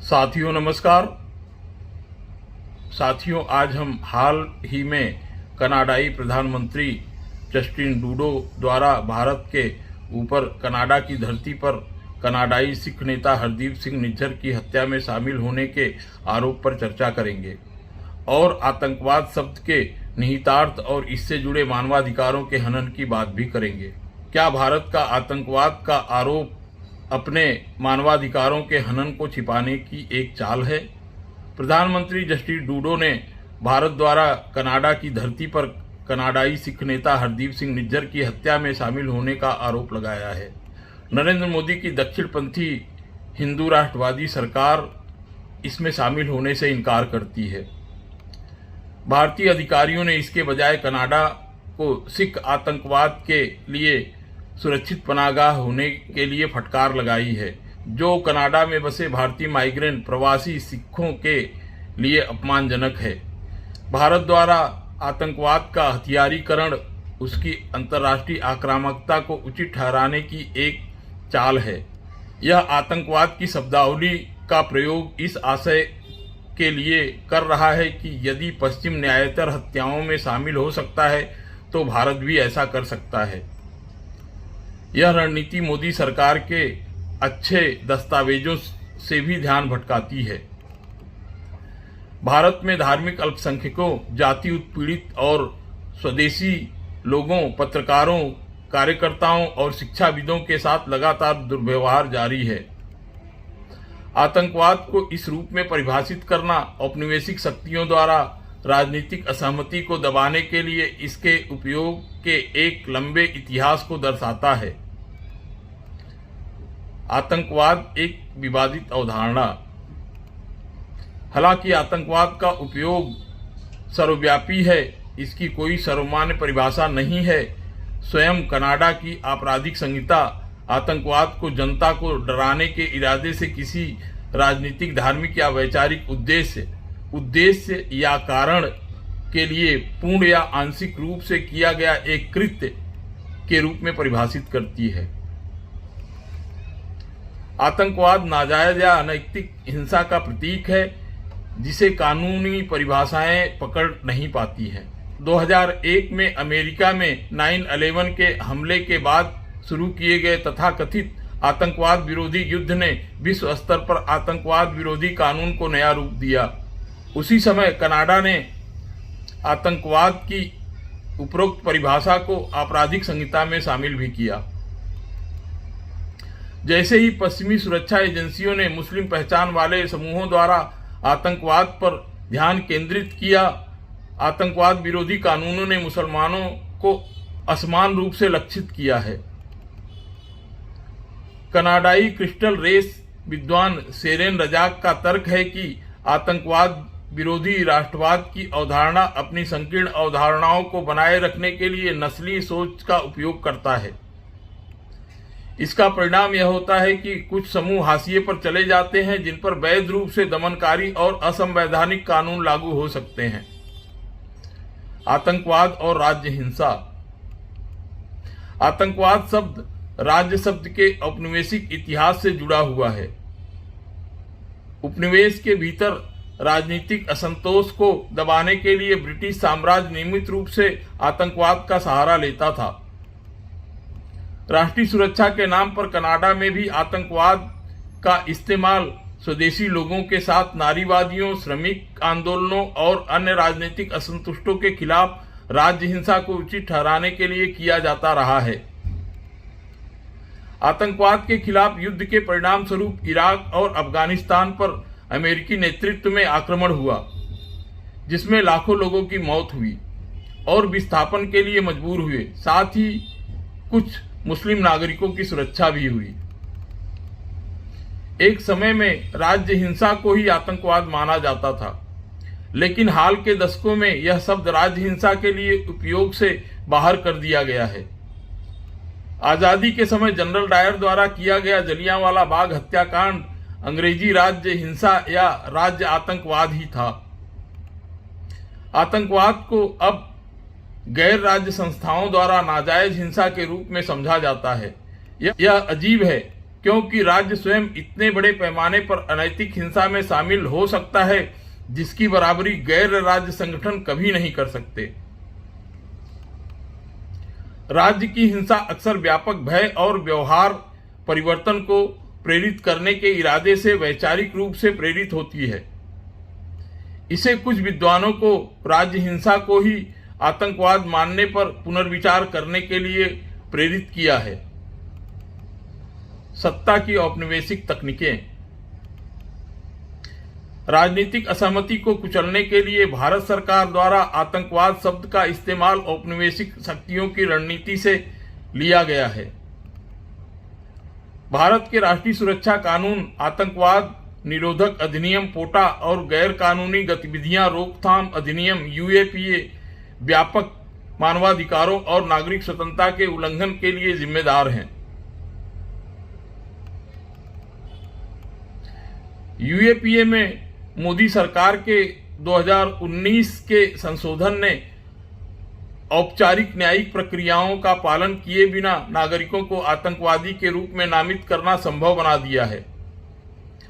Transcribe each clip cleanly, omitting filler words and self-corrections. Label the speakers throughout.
Speaker 1: साथियों नमस्कार। साथियों, आज हम हाल ही में कनाडाई प्रधानमंत्री जस्टिन ट्रूडो द्वारा भारत के ऊपर कनाडा की धरती पर कनाडाई सिख नेता हरदीप सिंह निज्जर की हत्या में शामिल होने के आरोप पर चर्चा करेंगे और आतंकवाद शब्द के निहितार्थ और इससे जुड़े मानवाधिकारों के हनन की बात भी करेंगे। क्या भारत का आतंकवाद का आरोप अपने मानवाधिकारों के हनन को छिपाने की एक चाल है? प्रधानमंत्री जस्टिन ट्रूडो ने भारत द्वारा कनाडा की धरती पर कनाडाई सिख नेता हरदीप सिंह निज्जर की हत्या में शामिल होने का आरोप लगाया है। नरेंद्र मोदी की दक्षिणपंथी हिंदू राष्ट्रवादी सरकार इसमें शामिल होने से इनकार करती है। भारतीय अधिकारियों ने इसके बजाय कनाडा को सिख आतंकवाद के लिए सुरक्षित पनाहगाह होने के लिए फटकार लगाई है, जो कनाडा में बसे भारतीय माइग्रेंट प्रवासी सिखों के लिए अपमानजनक है। भारत द्वारा आतंकवाद का हथियारीकरण उसकी अंतर्राष्ट्रीय आक्रामकता को उचित ठहराने की एक चाल है। यह आतंकवाद की शब्दावली का प्रयोग इस आशय के लिए कर रहा है कि यदि पश्चिम न्यायतर हत्याओं में शामिल हो सकता है तो भारत भी ऐसा कर सकता है। यह रणनीति मोदी सरकार के अच्छे दस्तावेजों से भी ध्यान भटकाती है। भारत में धार्मिक अल्पसंख्यकों, जाति उत्पीड़ित और स्वदेशी लोगों, पत्रकारों, कार्यकर्ताओं और शिक्षाविदों के साथ लगातार दुर्व्यवहार जारी है। आतंकवाद को इस रूप में परिभाषित करना औपनिवेशिक शक्तियों द्वारा राजनीतिक असहमति को दबाने के लिए इसके उपयोग के एक लंबे इतिहास को दर्शाता है। आतंकवाद एक विवादित अवधारणा। हालांकि आतंकवाद का उपयोग सर्वव्यापी है, इसकी कोई सर्वमान्य परिभाषा नहीं है। स्वयं कनाडा की आपराधिक संहिता आतंकवाद को जनता को डराने के इरादे से किसी राजनीतिक, धार्मिक या वैचारिक उद्देश्य या कारण के लिए पूर्ण या आंशिक रूप से किया गया एक कृत्य के रूप में परिभाषित करती है। आतंकवाद नाजायज या अनैतिक हिंसा का प्रतीक है जिसे कानूनी परिभाषाएं पकड़ नहीं पाती हैं। 2001 में अमेरिका में 9/11 के हमले के बाद शुरू किए गए तथाकथित आतंकवाद विरोधी युद्ध ने विश्व स्तर पर आतंकवाद विरोधी कानून को नया रूप दिया। उसी समय कनाडा ने आतंकवाद की उपरोक्त परिभाषा को आपराधिक संहिता में शामिल भी किया। जैसे ही पश्चिमी सुरक्षा एजेंसियों ने मुस्लिम पहचान वाले समूहों द्वारा आतंकवाद पर ध्यान केंद्रित किया, आतंकवाद विरोधी कानूनों ने मुसलमानों को असमान रूप से लक्षित किया है। कनाडाई क्रिस्टल रेस विद्वान शेरेन रजाक का तर्क है कि आतंकवाद विरोधी राष्ट्रवाद की अवधारणा अपनी संकीर्ण अवधारणाओं को बनाए रखने के लिए नस्ली सोच का उपयोग करता है। इसका परिणाम यह होता है कि कुछ समूह हाशिए पर चले जाते हैं जिन पर वैध रूप से दमनकारी और असंवैधानिक कानून लागू हो सकते हैं। आतंकवाद और राज्य हिंसा। आतंकवाद शब्द राज्य शब्द के औपनिवेशिक इतिहास से जुड़ा हुआ है। उपनिवेश के भीतर राजनीतिक असंतोष को दबाने के लिए ब्रिटिश साम्राज्य नियमित रूप से आतंकवाद का सहारा लेता था। राष्ट्रीय सुरक्षा के नाम पर कनाडा में भी आतंकवाद का इस्तेमाल स्वदेशी लोगों के साथ नारीवादियों, श्रमिक आंदोलनों और अन्य राजनीतिक असंतुष्टों के खिलाफ राज्य हिंसा को उचित ठहराने के लिए किया जाता रहा है। आतंकवाद के खिलाफ युद्ध के परिणाम स्वरूप इराक और अफगानिस्तान पर अमेरिकी नेतृत्व में आक्रमण हुआ, जिसमें लाखों लोगों की मौत हुई और विस्थापन के लिए मजबूर हुए। साथ ही कुछ मुस्लिम नागरिकों की सुरक्षा भी हुई। एक समय में राज्य हिंसा को ही आतंकवाद माना जाता था, लेकिन हाल के दशकों में यह शब्द राज्य हिंसा के लिए उपयोग से बाहर कर दिया गया है। आजादी के समय जनरल डायर द्वारा किया गया जलियांवाला बाग हत्याकांड अंग्रेजी राज्य हिंसा या राज्य आतंकवाद ही था। आतंकवाद को अब गैर राज्य संस्थाओं द्वारा नाजायज हिंसा के रूप में समझा जाता है। यह अजीब है क्योंकि राज्य स्वयं इतने बड़े पैमाने पर अनैतिक हिंसा में शामिल हो सकता है जिसकी बराबरी गैर राज्य संगठन कभी नहीं कर सकते। राज्य की हिंसा अक्सर व्यापक भय और व्यवहार परिवर्तन को प्रेरित करने के इरादे से वैचारिक रूप से प्रेरित होती है। इसे कुछ विद्वानों को राज्य हिंसा को ही आतंकवाद मानने पर पुनर्विचार करने के लिए प्रेरित किया है। सत्ता की औपनिवेशिक तकनीकें। राजनीतिक असहमति को कुचलने के लिए भारत सरकार द्वारा आतंकवाद शब्द का इस्तेमाल औपनिवेशिक शक्तियों की रणनीति से लिया गया है। भारत के राष्ट्रीय सुरक्षा कानून, आतंकवाद निरोधक अधिनियम पोटा और गैर कानूनी गतिविधियां रोकथाम अधिनियम यूएपीए व्यापक मानवाधिकारों और नागरिक स्वतंत्रता के उल्लंघन के लिए जिम्मेदार हैं। यूएपीए में मोदी सरकार के 2019 के संशोधन ने औपचारिक न्यायिक प्रक्रियाओं का पालन किए बिना नागरिकों को आतंकवादी के रूप में नामित करना संभव बना दिया है।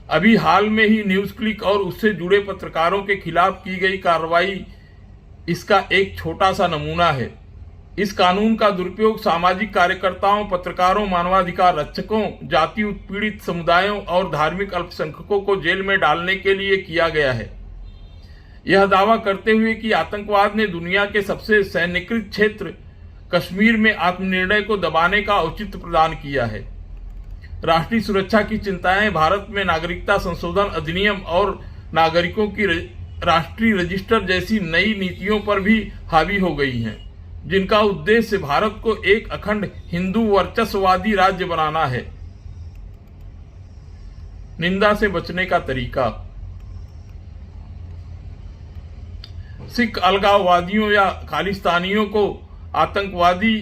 Speaker 1: अभी हाल में ही न्यूज क्लिक और उससे जुड़े पत्रकारों के खिलाफ की गई कार्रवाई इसका एक छोटा सा नमूना है। इस कानून का दुरुपयोग सामाजिक कार्यकर्ताओं, पत्रकारों, मानवाधिकार रक्षकों, जाति उत्पीड़ित समुदायों और धार्मिक अल्पसंख्यकों को जेल में डालने के लिए किया गया है, यह दावा करते हुए कि आतंकवाद ने दुनिया के सबसे सैन्यकृत क्षेत्र कश्मीर में आत्मनिर्णय को दबाने का औचित्य प्रदान किया है। राष्ट्रीय सुरक्षा की चिंताएं भारत में नागरिकता संशोधन अधिनियम और नागरिकों की राष्ट्रीय रजिस्टर जैसी नई नीतियों पर भी हावी हो गई हैं, जिनका उद्देश्य भारत को एक अखंड हिंदू वर्चस्ववादी राज्य बनाना है। निंदा से बचने का तरीका। सिख अलगाववादियों या खालिस्तानियों को आतंकवादी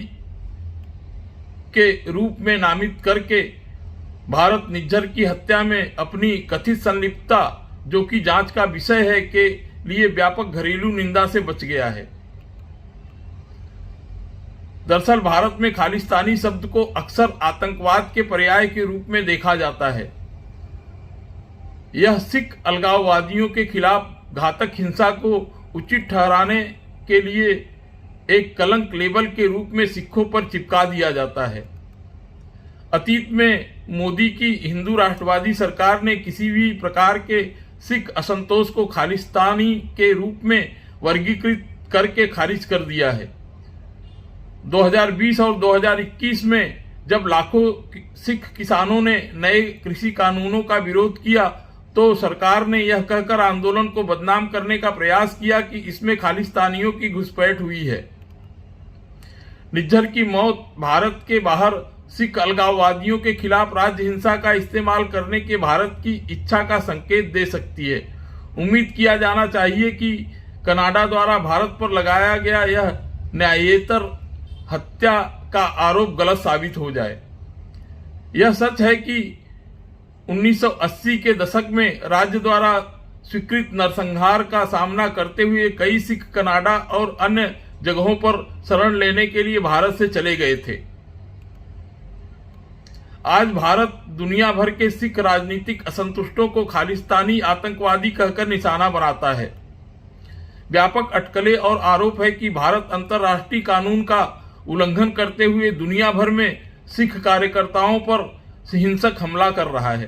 Speaker 1: के रूप में नामित करके भारत निज्जर की हत्या में अपनी कथित संलिप्तता, जो कि जांच का विषय है, के लिए व्यापक घरेलू निंदा से बच गया है। दरअसल भारत में खालिस्तानी शब्द को अक्सर आतंकवाद के पर्याय के रूप में देखा जाता है। यह सिख अलगाववादियों के खिलाफ घातक हिंसा को उचित ठहराने के लिए एक कलंक लेबल के रूप में सिखों पर चिपका दिया जाता है। अतीत में मोदी की हिंदू राष्ट्रवादी सरकार ने किसी भी प्रकार के सिख असंतोष को खालिस्तानी के रूप में वर्गीकृत करके खारिज कर दिया है। 2020 और 2021 में जब लाखों सिख किसानों ने नए कृषि कानूनों का विरोध किया, तो सरकार ने यह कहकर आंदोलन को बदनाम करने का प्रयास किया कि इसमें खालिस्तानियों की घुसपैठ हुई है। निज्जर की मौत भारत के बाहर सिख अलगाववादियों के खिलाफ राज्य हिंसा का इस्तेमाल करने के भारत की इच्छा का संकेत दे सकती है। उम्मीद किया जाना चाहिए कि कनाडा द्वारा भारत पर लगाया गया यह न्यायेतर हत्या का आरोप गलत साबित हो जाए। यह सच है कि 1980 के दशक में राज्य द्वारा स्वीकृत नरसंहार का सामना करते हुए कई सिख कनाडा और अन्य जगहों पर शरण लेने के लिए भारत से चले गए थे। आज भारत दुनिया भर के सिख राजनीतिक असंतुष्टों को खालिस्तानी आतंकवादी कहकर निशाना बनाता है। व्यापक अटकलें और आरोप है कि भारत अंतर्राष्ट्रीय कानून का उल्लंघन करते हुए दुनिया भर में सिख कार्यकर्ताओं पर हिंसक हमला कर रहा है।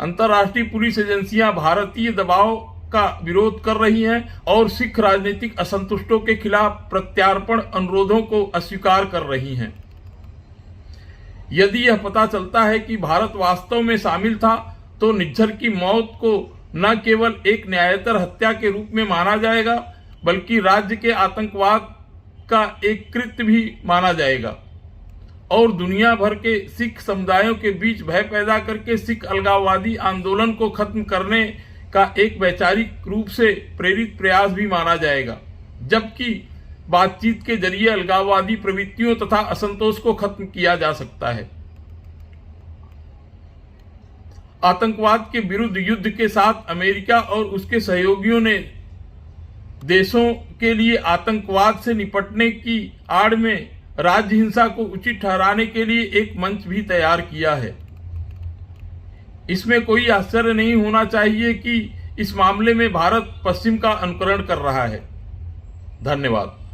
Speaker 1: अंतर्राष्ट्रीय पुलिस एजेंसियां भारतीय दबाव का विरोध कर रही हैं और सिख राजनीतिक असंतुष्टों के खिलाफ प्रत्यार्पण अनुरोधों को अस्वीकार कर रही हैं। यदि यह पता चलता है कि भारत वास्तव में शामिल था, तो निज्जर की मौत को न केवल एक न्यायेतर हत्या के रूप में माना जाएगा, बल्कि राज्य के आतंकवाद का एक कृत्य भी माना जाएगा और दुनिया भर के सिख समुदायों के बीच भय पैदा करके सिख अलगाववादी आंदोलन को खत्म करने का एक वैचारिक रूप से प्रेरित प्रयास भी माना जाएगा, जबकि बातचीत के जरिए अलगाववादी प्रवृत्तियों तथा असंतोष को खत्म किया जा सकता है। आतंकवाद के विरुद्ध युद्ध के साथ अमेरिका और उसके सहयोगियों ने देशों के लिए आतंकवाद से निपटने की आड़ में राज्य हिंसा को उचित ठहराने के लिए एक मंच भी तैयार किया है। इसमें कोई आश्चर्य नहीं होना चाहिए कि इस मामले में भारत पश्चिम का अनुकरण कर रहा है। धन्यवाद।